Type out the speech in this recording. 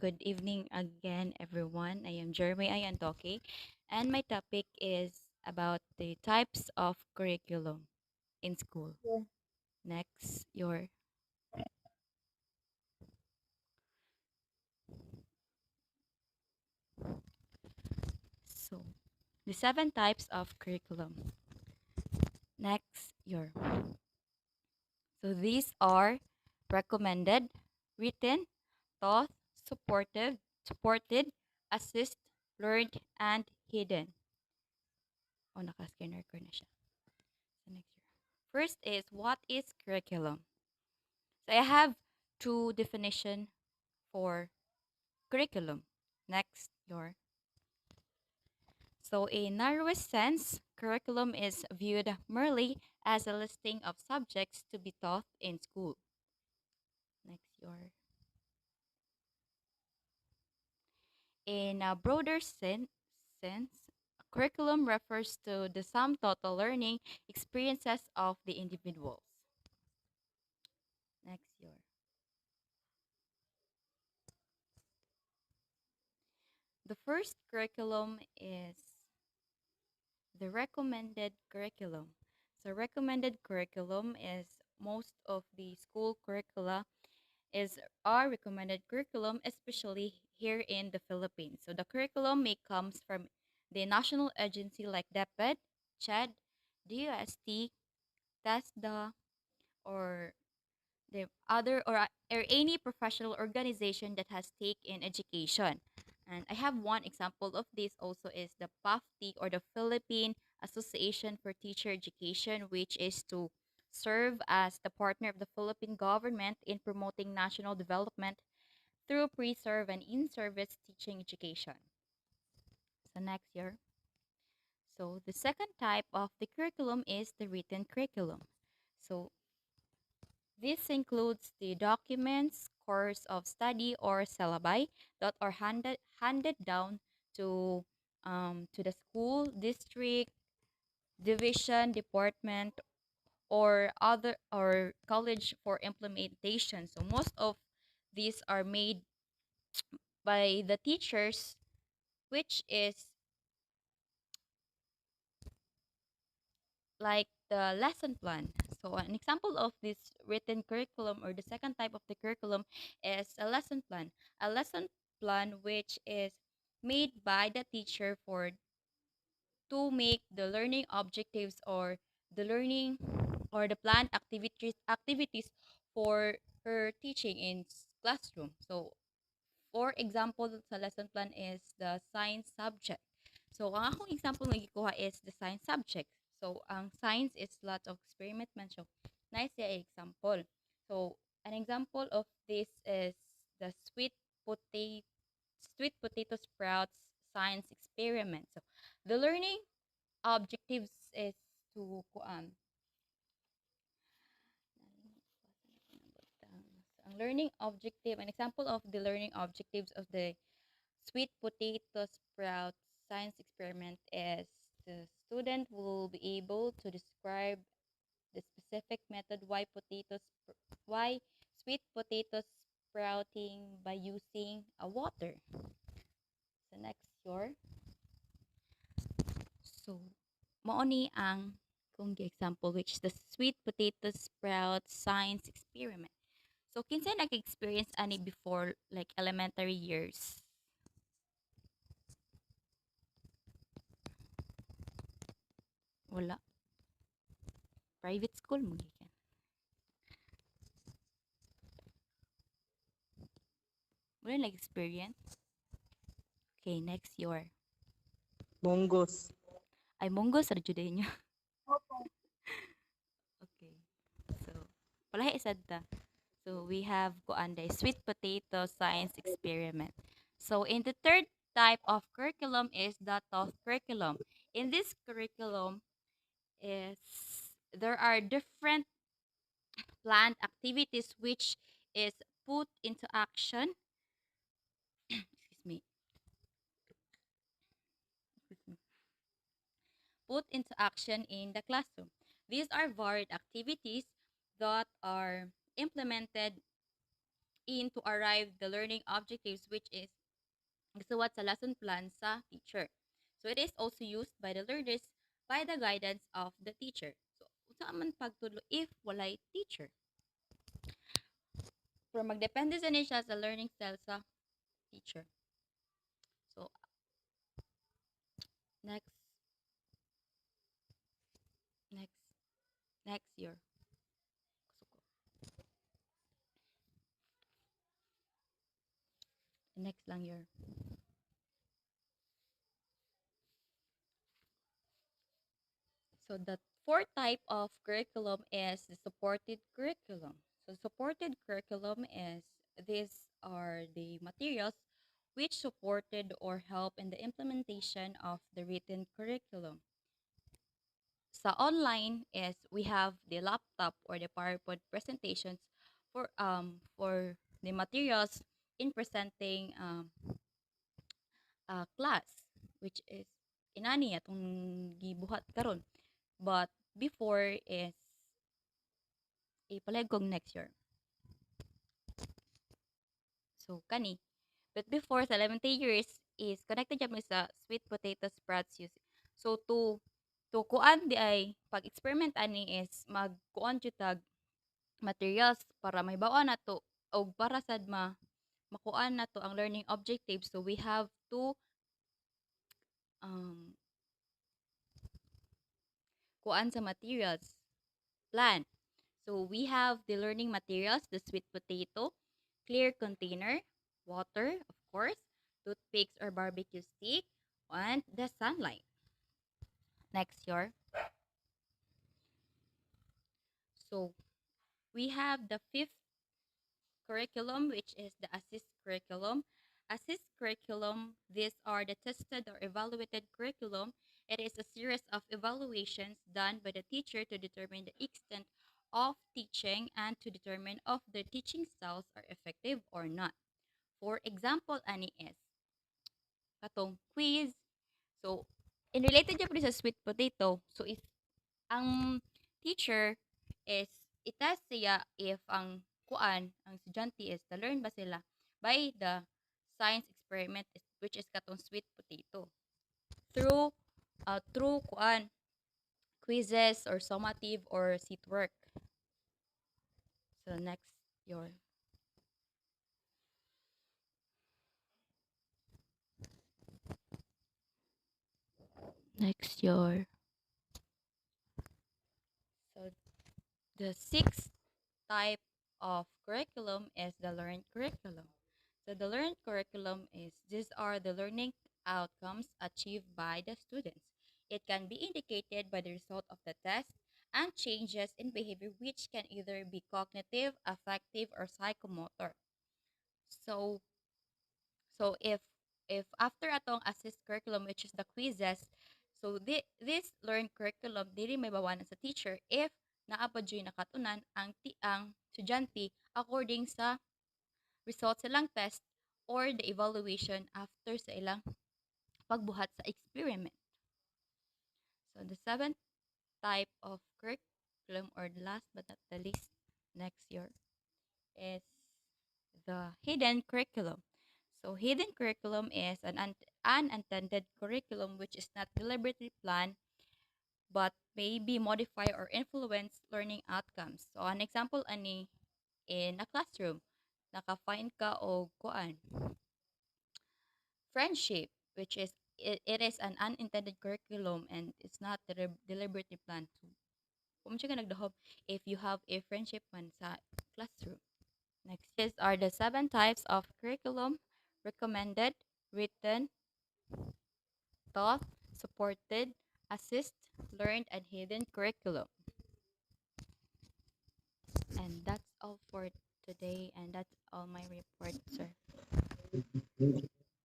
Good evening again, everyone. I am JERRAH ANTOQUE, and my topic is about the types of curriculum in school. Next, your so the seven types of curriculum. Next, your these are recommended, written, taught, supported, assist, learned, and hidden. Oh, naka-scanner ko na siya. So next year. First is what is curriculum? So I have two definition for curriculum. Next, your so in narrowest sense, curriculum is viewed merely as a listing of subjects to be taught in school. Next, your in a broader sense, curriculum refers to the sum total learning experiences of the individuals. Next, your the first curriculum is the recommended curriculum. So recommended curriculum is most of the school curricula is our recommended curriculum, especially here in the Philippines. So the curriculum may comes from the national agency like DepEd, CHED, DUST, TESDA, or the other or any professional organization that has stake in education. And I have one example of this also is the PAFT or the Philippine Association for Teacher Education, which is to serve as the partner of the Philippine government in promoting national development through pre-serve and in-service teaching education. So next year. So the second type of the curriculum is the written curriculum. So this includes the documents, course of study, or syllabi that are handed down to the school, district, division, department, or other or college for implementation. So most of these are made by the teachers, which is like the lesson plan. So an example of this written curriculum or the second type of the curriculum is a lesson plan. A lesson plan which is made by the teacher for to make the learning objectives or the learning or the planned activities for her teaching in classroom. So for example, sa lesson plan is the science subject. So, ang akong example nga gikuha is the science subject. So, ang science is lots of experiment man. So, nice siya example. So, an example of this is the sweet potato sprouts science experiment. So, the learning objectives is to ang learning objective, an example of the learning objectives of the sweet potato sprout science experiment is the student will be able to describe the specific method why sweet potato sprouting by using a water. So next your so mao ni ang kung example which is the sweet potato sprout science experiment. So kinsa nag-experience ani before like elementary years? Wala. Private school mo gikan. Wala nag-experience? Okay, next your. Mongoose. Ay, munggo sa jud niyo. Okay. So, wala isad ta. So, we have kuanday sweet potato science experiment. So, in the third type of curriculum is that of curriculum. In this curriculum is there are different planned activities which is put into action. Excuse me. Excuse me. Put into action in the classroom. These are varied activities that are implemented in to arrive the learning objectives which is gisuwat sa lesson plan sa teacher. So it is also used by the learners by the guidance of the teacher. So unsa man pagtudlo if walay teacher? Pero magdepende sa niya sa learning style sa teacher. So next next next year. Next lang year. So the fourth type of curriculum is the supported curriculum. So supported curriculum is these are the materials which supported or help in the implementation of the written curriculum. Sa online is we have the laptop or the PowerPoint presentations for the materials in presenting class which is inani atong gibuhat karon. But before is ipalag kog next year. So kani. But before sa 11 years is connected jud mi sa sweet potato sprouts use. So to kuan di ay pag-experiment ani is magkuan jud tag materials para may bawaan nato og para sad makuan nato ang learning objectives. So we have to um kuan sa materials plan. So we have the learning materials, the sweet potato, clear container, water, of course, toothpicks or barbecue stick, and the sunlight. Next year. So we have the fifth curriculum, which is the assist curriculum. Assist curriculum, these are the tested or evaluated curriculum. It is a series of evaluations done by the teacher to determine the extent of teaching and to determine if the teaching styles are effective or not. For example, ani is katong quiz. So, in related dyan po sa sweet potato, so if ang teacher is itest siya if ang kuan, ang estudyante is na-learn ba sila by the science experiment which is katong sweet potato. Through kuan, quizzes or summative or seat work. So next your next your so the sixth type of curriculum is the learned curriculum. So the learned curriculum is these are the learning outcomes achieved by the students. It can be indicated by the result of the test and changes in behavior which can either be cognitive, affective, or psychomotor. So so if after atong assist curriculum which is the quizzes, so this learned curriculum dili may bawanan sa teacher if naa pa dyoy nakatunan ang estudyante according sa results sa ilang test or the evaluation after sa ilang pagbuhat sa experiment. So the seventh type of curriculum or the last but not the least next year is the hidden curriculum. So hidden curriculum is an unintended curriculum which is not deliberately planned but may be modify or influence learning outcomes. So an example ani in a classroom, naka-find ka og kuan, friendship, which is it is an unintended curriculum and it's not deliberately planned. So, kung siya ka nagdahop if you have a friendship man sa classroom. Next is are the seven types of curriculum: recommended, written, taught, supported, assist, learned, and hidden curriculum. And that's all for today, and that's all my report, sir.